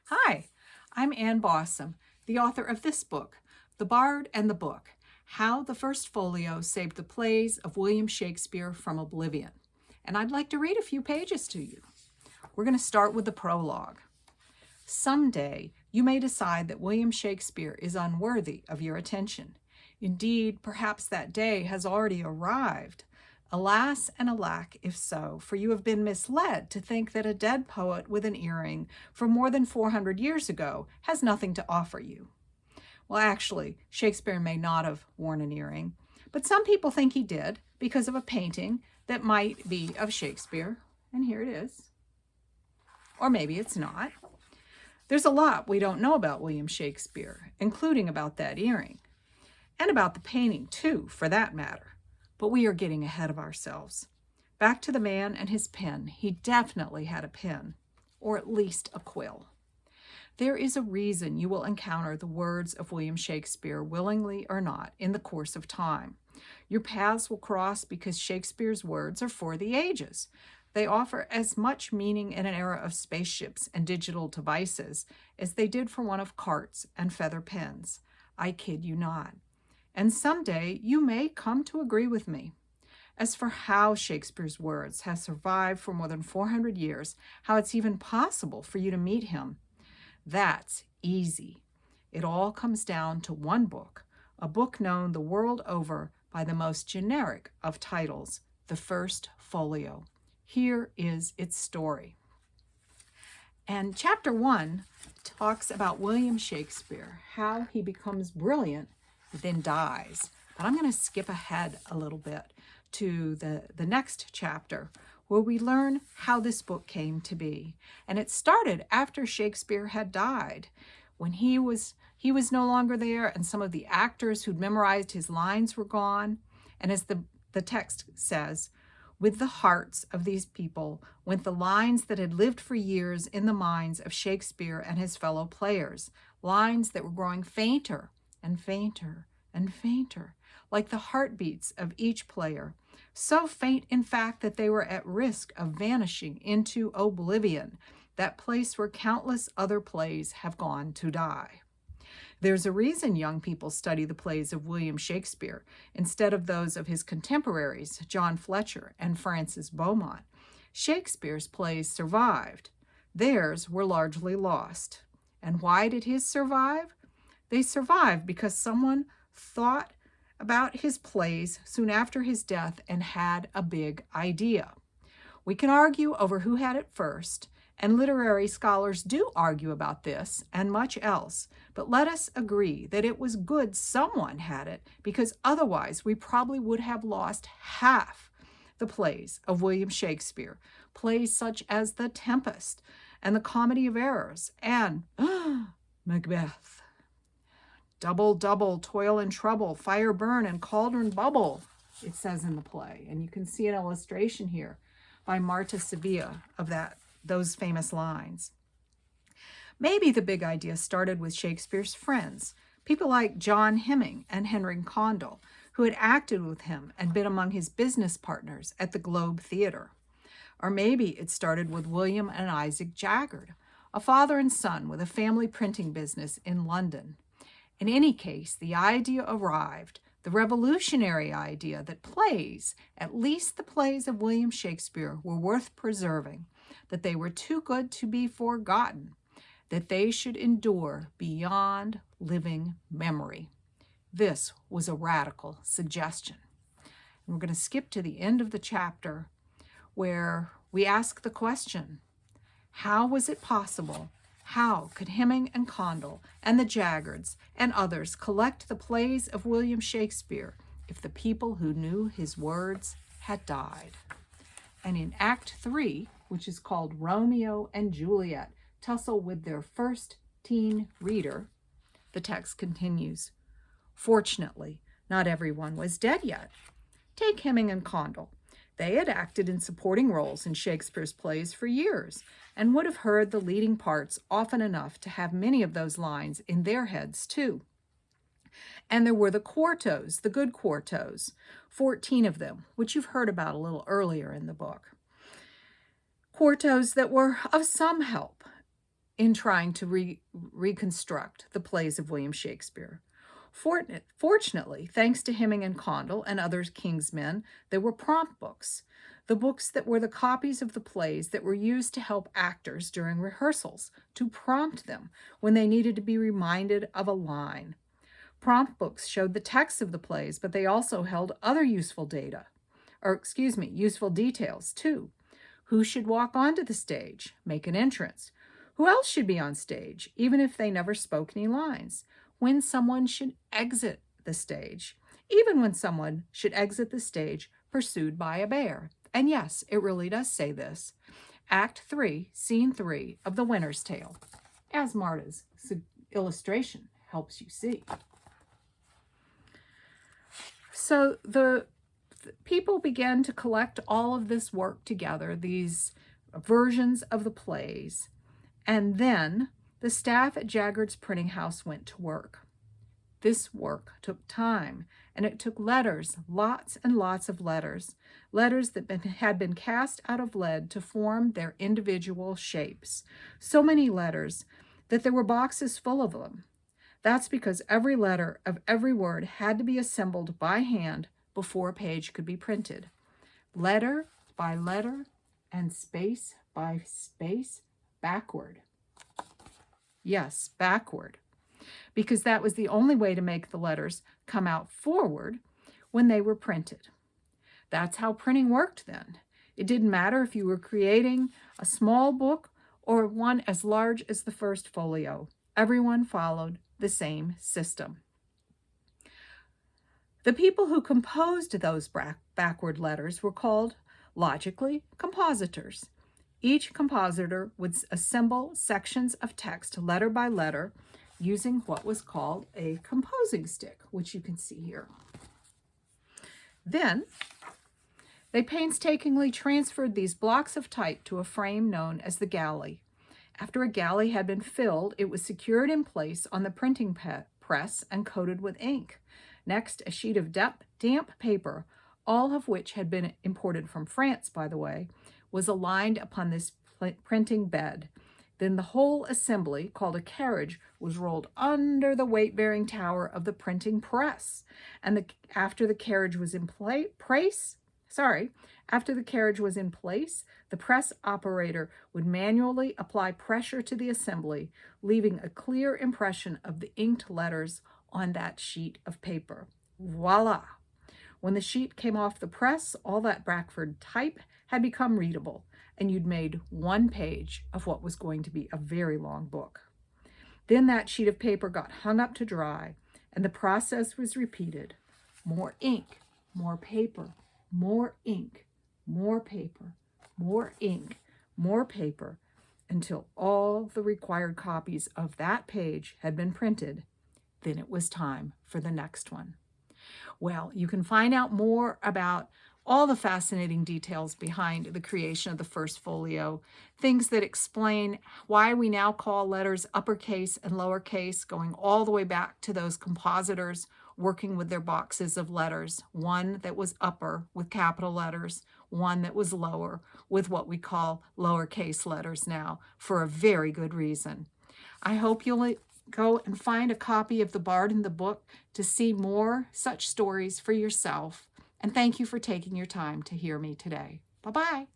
Hi, I'm Ann Bausum, the author of this book, The Bard and the Book, How the First Folio Saved the Plays of William Shakespeare from Oblivion. And I'd like to read a few pages to you. We're going to start with the prologue. Someday, you may decide that William Shakespeare is unworthy of your attention. Indeed, perhaps that day has already arrived. Alas and alack, if so, for you have been misled to think that a dead poet with an earring from more than 400 years ago has nothing to offer you. Well, actually, Shakespeare may not have worn an earring, but some people think he did because of a painting that might be of Shakespeare, and here it is. Or maybe it's not. There's a lot we don't know about William Shakespeare, including about that earring, and about the painting too, for that matter. But we are getting ahead of ourselves. Back to the man and his pen. He definitely had a pen, or at least a quill. There is a reason you will encounter the words of William Shakespeare, willingly or not, in the course of time. Your paths will cross because Shakespeare's words are for the ages. They offer as much meaning in an era of spaceships and digital devices as they did for one of carts and feather pens. I kid you not. And someday you may come to agree with me. As for how Shakespeare's words have survived for more than 400 years, how it's even possible for you to meet him, that's easy. It all comes down to one book, a book known the world over by the most generic of titles, the First Folio. Here is its story. And chapter 1 talks about William Shakespeare, how he becomes brilliant, then dies. But I'm going to skip ahead a little bit to the next chapter, where we learn how this book came to be. And it started after Shakespeare had died, when he was no longer there, and some of the actors who'd memorized his lines were gone. And as the text says, with the hearts of these people went the lines that had lived for years in the minds of Shakespeare and his fellow players, lines that were growing fainter and fainter and fainter, like the heartbeats of each player, so faint, in fact, that they were at risk of vanishing into oblivion, that place where countless other plays have gone to die. There's a reason young people study the plays of William Shakespeare instead of those of his contemporaries, John Fletcher and Francis Beaumont. Shakespeare's plays survived. Theirs were largely lost. And why did his survive? They survived because someone thought about his plays soon after his death and had a big idea. We can argue over who had it first, and literary scholars do argue about this and much else, but let us agree that it was good someone had it, because otherwise we probably would have lost half the plays of William Shakespeare, plays such as The Tempest and The Comedy of Errors and Macbeth. Double, double, toil and trouble, fire burn and cauldron bubble, it says in the play. And you can see an illustration here by Marta Sevilla of those famous lines. Maybe the big idea started with Shakespeare's friends, people like John Hemming and Henry Condell, who had acted with him and been among his business partners at the Globe Theatre. Or maybe it started with William and Isaac Jaggard, a father and son with a family printing business in London. In any case, the idea arrived, the revolutionary idea that plays, at least the plays of William Shakespeare, were worth preserving, that they were too good to be forgotten, that they should endure beyond living memory. This was a radical suggestion. And we're going to skip to the end of the chapter where we ask the question, how was it possible? How could Hemming and Condell and the Jaggards and others collect the plays of William Shakespeare if the people who knew his words had died? And in Act 3, which is called Romeo and Juliet tussle with their first teen reader, the text continues, fortunately, not everyone was dead yet. Take Hemming and Condell. They had acted in supporting roles in Shakespeare's plays for years and would have heard the leading parts often enough to have many of those lines in their heads too. And there were the quartos, the good quartos, 14 of them, which you've heard about a little earlier in the book. Quartos that were of some help in trying to reconstruct the plays of William Shakespeare. Fortunately, thanks to Hemming and Condell and other King's men, there were prompt books, the books that were the copies of the plays that were used to help actors during rehearsals, to prompt them when they needed to be reminded of a line. Prompt books showed the text of the plays, but they also held other useful details too. Who should walk onto the stage, make an entrance? Who else should be on stage, even if they never spoke any lines? When someone should exit the stage, even when someone should exit the stage pursued by a bear. And yes, it really does say this. Act 3, Scene 3 of The Winter's Tale, as Marta's illustration helps you see. So the people began to collect all of this work together, these versions of the plays, and then the staff at Jaggard's printing house went to work. This work took time, and it took letters, lots and lots of letters that had been cast out of lead to form their individual shapes. So many letters that there were boxes full of them. That's because every letter of every word had to be assembled by hand before a page could be printed. Letter by letter and space by space, backward. Yes, backward. Because that was the only way to make the letters come out forward when they were printed. That's how printing worked then. It didn't matter if you were creating a small book or one as large as the first folio. Everyone followed the same system. The people who composed those backward letters were called, logically, compositors. Each compositor would assemble sections of text letter by letter using what was called a composing stick, which you can see here. Then, they painstakingly transferred these blocks of type to a frame known as the galley. After a galley had been filled, it was secured in place on the printing press and coated with ink. Next, a sheet of damp paper, all of which had been imported from France, by the way, was aligned upon this printing bed. Then the whole assembly, called a carriage, was rolled under the weight-bearing tower of the printing press. And after the carriage was in place, the press operator would manually apply pressure to the assembly, leaving a clear impression of the inked letters on that sheet of paper. Voila! When the sheet came off the press, all that backward type had become readable, and you'd made one page of what was going to be a very long book. Then that sheet of paper got hung up to dry, and the process was repeated. More ink, more paper, more ink, more paper, more ink, more paper, until all the required copies of that page had been printed. Then it was time for the next one. Well, you can find out more about all the fascinating details behind the creation of the first folio, things that explain why we now call letters uppercase and lowercase, going all the way back to those compositors working with their boxes of letters, one that was upper with capital letters, one that was lower with what we call lowercase letters now, for a very good reason. I hope you'll go and find a copy of The Bard and the Book to see more such stories for yourself. And thank you for taking your time to hear me today. Bye-bye.